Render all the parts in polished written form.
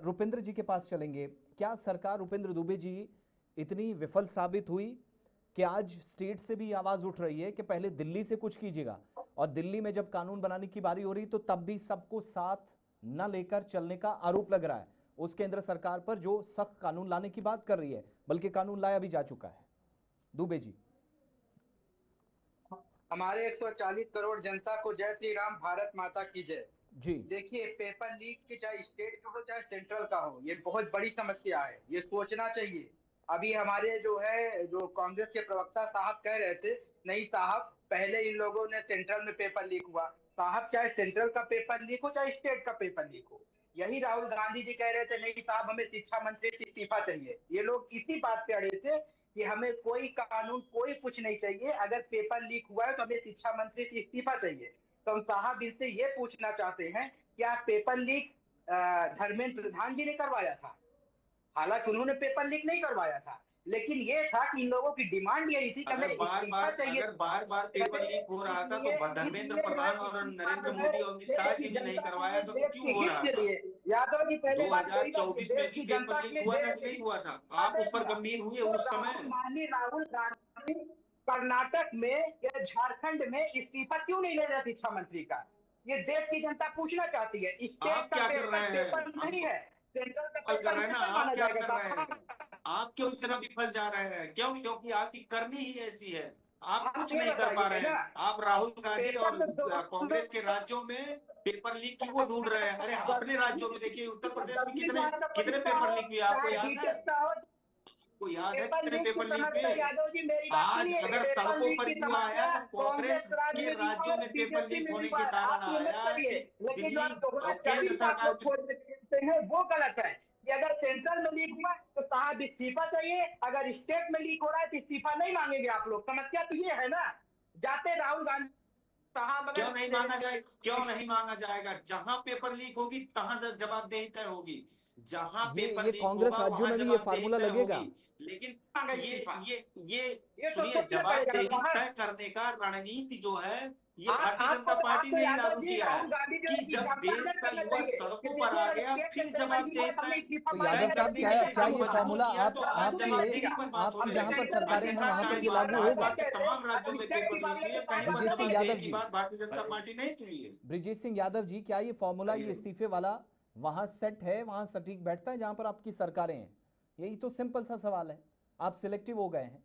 रुपेंद्र जी के पास चलेंगे। क्या सरकार रुपेंद्र दुबे जी इतनी विफल साबित हुई कि आज स्टेट से भी आवाज उठ रही है कि पहले दिल्ली से कुछ कीजिएगा, और दिल्ली में जब कानून बनाने की बारी हो रही तो तब भी सबको साथ न लेकर चलने का आरोप लग रहा है उस केंद्र सरकार पर जो सख्त कानून लाने की बात कर रही है, बल्कि कानून लाया भी जा चुका है। दुबे जी। हमारे 140 करोड़ जनता को जय श्री राम, भारत माता की जय। जी देखिए, पेपर लीक की चाहे स्टेट का हो चाहे सेंट्रल का हो, ये बहुत बड़ी समस्या है, ये सोचना चाहिए। अभी हमारे जो कांग्रेस के प्रवक्ता साहब कह रहे थे, नहीं साहब, पहले इन लोगों ने सेंट्रल में पेपर लीक हुआ। साहब, चाहे सेंट्रल का पेपर लीक हो चाहे स्टेट का पेपर लीक हो, यही राहुल गांधी जी कह रहे थे, नहीं साहब हमें शिक्षा मंत्री से इस्तीफा चाहिए। ये लोग इसी बात पे अड़े थे कि हमें कोई कानून कोई कुछ नहीं चाहिए, अगर पेपर लीक हुआ है तो हमें शिक्षा मंत्री से इस्तीफा चाहिए। तो हम साहब इनसे ये पूछना चाहते हैं, क्या पेपर लीक धर्मेंद्र प्रधान जी ने करवाया था? हालांकि उन्होंने पेपर लीक नहीं करवाया था, लेकिन ये था कि इन लोगों की डिमांड यही थी कि हमें इस्तीफा चाहिए। अगर बार बार पेपर लीक हो रहा था तो धर्मेंद्र इसलिए जो है प्रधान और इस्तीफा नरेंद्र जो है मोदी और अमित देश शाह की जी ने नहीं जनता के करवाया लिए, तो देश क्यों की हो हित रहा के था? लिए। यादव जी, पहले बात यही बात कि 2024 में देश भी की पेपर जनता के लीक लिए हुआ था देश कि नहीं हुआ था? इस्तीफा आप दे उस पर दिया। गंभीर हुए तो उस समय? माननीय राहुल गांधी कर्नाटक में या झारखंड में इस्तीफा क्यों नहीं ले रहा शिक्षा मंत्री का? ये देश की जनता पूछना चाहती है। आप स्टेट का क्या कर पेपर रहे हैं? पेपर हम नहीं तो है, सेंट्रल का विफल कर पेपर रहे हैं ना, पेपर आप माना क्या जाएगा कर रहे हैं? साहब। आप क्यों इतना विफल जा रहे हैं? क्यों? क्योंकि आपकी करनी ही ऐसी है। आप आप कुछ ये नहीं कर पा बताइए रहे ना, हैं। आप राहुल गांधी पेपर और तो दोनों कांग्रेस के राज्यों में पेपर लीक की वो ढूंढ रहे हैं। अरे अपने राज्यों में देखिए, उत्तर प्रदेश में कितने का कितने परीक्षा पेपर हो लीक हुए आपको चाहे याद है? बीटेक का हो, आपको याद है पेपर कितने लीक की पेपर लीक समस्या, हुए? यादव जी मेरी बात आज सुनिए, अगर पेपर सड़कों लीक पर की क्यों आया समस्या तो कांग्रेस कांग्रेस राज के में भी हुआ राज्यों है, में पेपर बीजेपी लीक में भी होने हुआ के है। कारण आप ये मत आया करिए, कि लेकिन जो दिल्ली आप दोहरा और चाबी केंद्र बात को सरकार की। खोलते हैं वो गलत है। कि अगर सेंट्रल में लीक हुआ तो साहब इस्तीफा चाहिए, अगर स्टेट में लीक हो रहा है तो इस्तीफा नहीं मांगेंगे आप लोग। समस्या तो ये है ना। जाते राहुल गांधी साहब क्यों अगर नहीं मांगा जाएगा? क्यों नहीं मांगा जाएगा? जहां पेपर लीक होगी तहां जवाबदेही तय होगी। जहां पेपर ये लीक कांग्रेस होगा राज्यों वहां में भी ये जवाबदेही फार्मूला तय लगेगा। होगी। लेकिन मांगा ये इस्तीफा, ये ये तो सुनिए, सोचना पड़ेगा ना जवाबदेही साहब। तय करने का रणनीति जो है, ये आप भारतीय आपको जनता पार्टी आपको ने ही यादव लागू जी किया है राहुल गांधी जो कि है जब देश कंपैरिजन का करना युवा चाहिए कि सड़कों पर देखिए आ अगर गया स्टेट में फिर पेपर लीक हुआ जवाबदेही तो हमें तय। इस्तीफा तो मांगना यादव है, तय साहब, अगर करने क्या के बीजेपी लिए क्या का जब ये हुआ मजबूर फॉर्मूला किया तो आप आज आपके जवाबदेही पर बात आप होने जहां लगी। पर सेंट्रल सरकारें बात हैं तो अन्यथा वहां आप पर चाहे ये कीजिए, लागू बार होगा। बार के कहते हैं तमाम राज्यों अब में स्टेट की पेपर लीक बात हुई है, तो कहीं साहब पर ब्रिजेश बदल सिंह रहे यादव जवाबदेही हैं। की जी, बात भारतीय जनता पार्टी नहीं की है। ब्रिजेश सिंह यादव जी, क्या ये फॉर्मूला, ये इस्तीफे वाला वहां सेट है, वहां सटीक बैठता है जहां पर आपकी सरकारें हैं? यही तो सिंपल सा सवाल है। आप सिलेक्टिव हो गए हैं।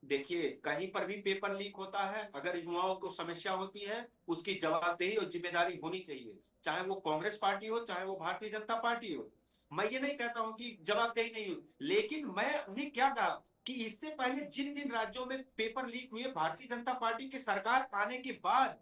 देखिए, कहीं पर भी पेपर लीक होता है, अगर युवाओं को समस्या होती है, उसकी जवाबदेही और जिम्मेदारी होनी चाहिए, चाहे वो कांग्रेस पार्टी हो चाहे वो भारतीय जनता पार्टी हो। मैं ये नहीं कहता हूं कि जवाबदेही नहीं हो, लेकिन मैं उन्हें क्या कहा कि इससे पहले जिन जिन राज्यों में पेपर लीक हुए, भारतीय जनता पार्टी की सरकार आने के बाद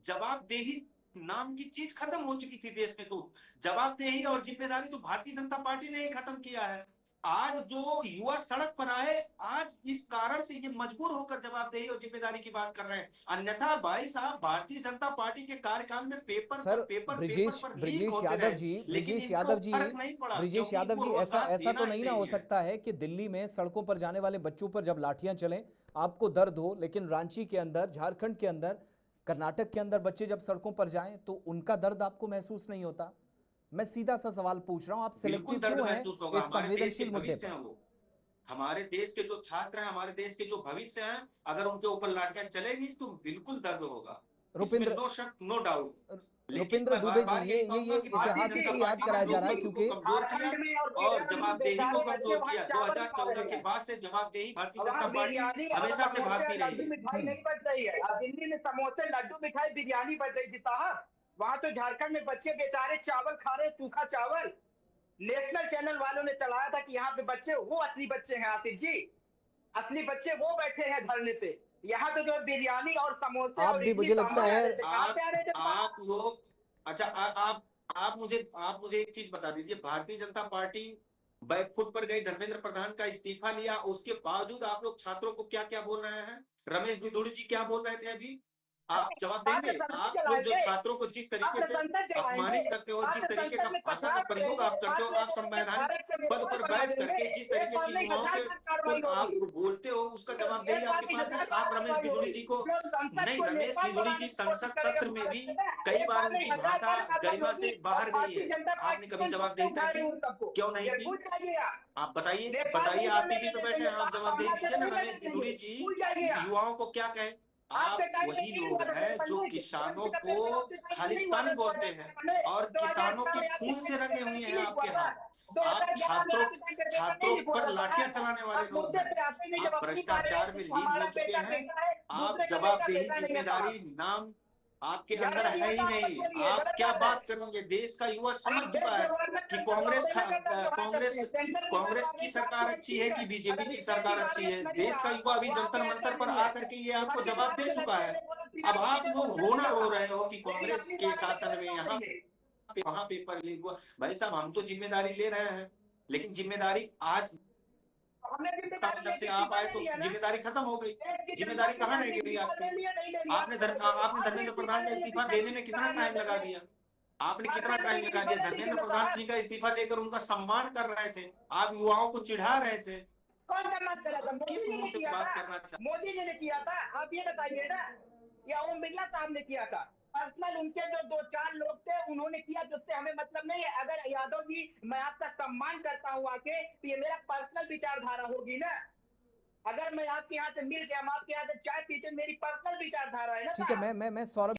जवाबदेही नाम की चीज खत्म हो चुकी थी देश में। तो जवाबदेही और जिम्मेदारी तो भारतीय जनता पार्टी ने ही खत्म किया है। आज जो युवा सड़क पर आए, आज इस कारण से ये मजबूर होकर जवाबदेही और जिम्मेदारी की बात कर रहे हैं। अन्यथा भाई साहब, भारतीय जनता पार्टी के कार्यकाल में पेपर सर, पर पेपर पेपर ब्रिजेश पर लीक ब्रिजेश होते यादव रहे, जी, लेकिन ब्रिजेश इनको यादव जी, फर्क नहीं पड़ा ब्रिजेश क्योंकि यादव इनको जी, ऐसा रोजगार ऐसा देना तो ही नहीं ना हो नहीं है। सकता है कि दिल्ली में सड़कों पर जाने वाले बच्चों पर जब लाठियां चलें आपको दर्द हो, लेकिन रांची के अंदर, झारखंड के अंदर, कर्नाटक के अंदर बच्चे जब सड़कों पर जाएं तो उनका दर्द आपको महसूस नहीं होता? मैं सीधा सा सवाल पूछ रहा हूं, आप बिल्कुल सिलेक्टिव दर्द क्यों हैं महसूस होगा। इस हमारे देश के संवेदनशील मुद्दे भविष्य पर? हैं वो, हमारे देश के जो छात्र हैं, हमारे देश के जो भविष्य हैं, अगर उनके ऊपर लाठियां चलेगी तो बिल्कुल दर्द होगा। इसमें रुपिंद्र नो शक, नो डाउट। लेकिन रुपिंद्र मैं बार दुबे जी, बार ये यही ये कहूंगा ये कि भारतीय इतिहास जनता इसलिए याद पार्टी ने कराया जा रहा है लोकतंत्र को क्योंकि कमजोर किया झारखंड में और और केरल में जो जवाबदेही को बेचारे बच्चे कमजोर वहां किया। चावल खा 2014 रहे के हैं, बाद से जवाबदेही भारतीय और जनता वहाँ पार्टी बिरयानी और हमेशा से समोसे भागती रही लड्डू है। मिठाई नहीं बढ़ रही है। अब दिल्ली में समोसे लड्डू मिठाई बिरयानी बढ़ रही थी साहब, वहां तो झारखंड में बच्चे बेचारे चावल खा रहे, सूखा चावल। नेशनल चैनल वालों ने चलाया था कि यहाँ पे बच्चे, वो असली बच्चे हैं आसिफ जी, असली बच्चे वो बैठे हैं धरने पे। यहाँ तो जो बिरयानी और समोसे आप और भी, इडली मुझे लगता सांभर आ है, रहे थे, कहाँ से आ रहे थे आप साहब? लोग, अच्छा आप मुझे एक चीज बता दीजिए, भारतीय जनता पार्टी बैकफुट पर गई, धर्मेंद्र प्रधान का इस्तीफा लिया, उसके बावजूद आप लोग छात्रों को क्या क्या बोल रहे हैं? रमेश बिधूड़ी जी क्या बोल रहे थे अभी? आप जवाब देंगे? आप लोग जो छात्रों को जिस तरीके से अपमानित करते हो, जिस तरीके का भाषा का प्रयोग आप करते हो, आप संवैधानिक पद पर बैठ करके जिस तरीके से युवाओं के आप बोलते हो, उसका जवाब देंगे आपके पास है? आप रमेश बिधुड़ी जी को नहीं, रमेश बिधुड़ी जी संसद सत्र में भी कई बार उनकी भाषा गरिमा से बाहर गई है, आपने कभी जवाबदेहिता की? क्यों नहीं की? आप बताइए, बताइए, आप टीवी पे बैठे हैं, आप जवाब दे दीजिए ना। रमेश बिधुड़ी जी युवाओं को क्या कहे? आप वही लोग हैं जो किसानों को खालिस्तानी बोलते हैं और किसानों के खून से रंगे हुए हैं आपके हाथ। आप छात्रों पर लाठियां चलाने वाले लोग हैं। आप भ्रष्टाचार में लीन हो चुके हैं। आप जवाबदेही, जिम्मेदारी नाम आपके अंदर है ही नहीं। आप क्या बात करेंगे? देश का युवा समझ चुका है कि कांग्रेस की सरकार अच्छी है कि बीजेपी की सरकार अच्छी है। देश का युवा अभी जंतर मंतर पर आकर के ये आपको जवाब दे चुका है। अब आप लोग रोना रो रहे हो कि कांग्रेस के शासन में यहाँ पे वहां पेपर लीक हुआ। भाई साहब, हम तो जिम्मेदारी ले रहे हैं, लेकिन जिम्मेदारी आज जब से आप आए तो जिम्मेदारी खत्म हो गई। जिम्मेदारी कहाँ रह गई आपकी? आपने धर्मेंद्र प्रधान का इस्तीफा देने में कितना टाइम लगा दिया? आपने कितना टाइम लगा दिया? धर्मेंद्र प्रधान जी का इस्तीफा लेकर उनका सम्मान कर रहे थे, आप युवाओं को चिढ़ा रहे थे। कौन सम्मान कर रहा था? किस मुंह से बात करना चाहते? मोदी जी ने किया था, आप ये बताइए ना, या ओम बिरला साहब ने किया था? पर्सनल उनके जो 2-4 लोग थे उन्होंने किया, जिससे हमें मतलब नहीं है। अगर यादव जी मैं आपका सम्मान करता हूँ आके, तो ये मेरा पर्सनल विचारधारा होगी ना। अगर मैं आपके यहाँ से मिल के हम आपके यहाँ से चाय पीते, मेरी पर्सनल विचारधारा है ना। ठीक है, मैं सौरभ